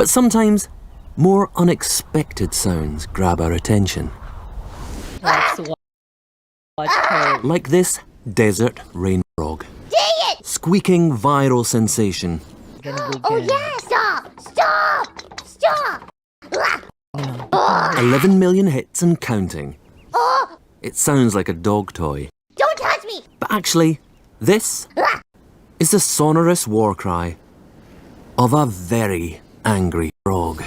But sometimes, more unexpected sounds grab our attention. Like this desert rain frog. Dang it! Squeaking viral sensation. Oh yeah! Stop! 11 million hits and counting. Oh! It sounds like a dog toy. Don't touch me! But actually, this is the sonorous war cry of a very angry frog.